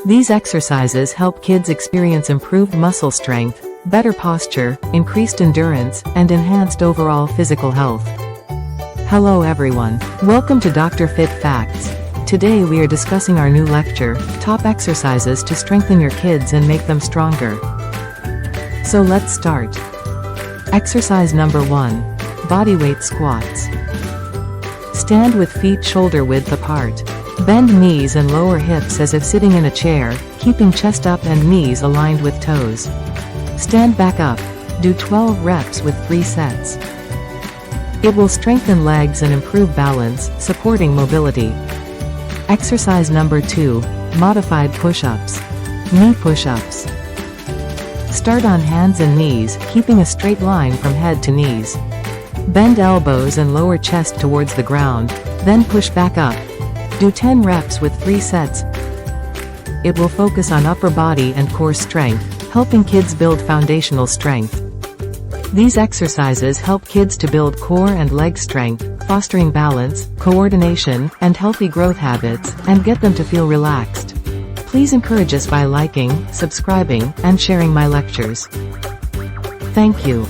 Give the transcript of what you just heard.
These exercises help kids experience improved muscle strength, better posture, increased endurance, and enhanced overall physical health. Hello everyone. Welcome to Dr. Fit Facts. Today we are discussing our new lecture, Top Exercises to Strengthen Your Kids and Make Them Stronger. So let's start. Exercise number 1. Bodyweight squats. Stand with feet shoulder width apart. Bend knees and lower hips as if sitting in a chair, keeping chest up and knees aligned with toes. Stand back up. Do 12 reps with 3 sets. It will strengthen legs and improve balance, supporting mobility. Exercise number 2. Modified push-ups. Knee push-ups. Start on hands and knees, keeping a straight line from head to knees. Bend elbows and lower chest towards the ground, then push back up. Do 10 reps with 3 sets. It will focus on upper body and core strength, helping kids build foundational strength. These exercises help kids to build core and leg strength, fostering balance, coordination, and healthy growth habits, and get them to feel relaxed. Please encourage us by liking, subscribing, and sharing my lectures. Thank you.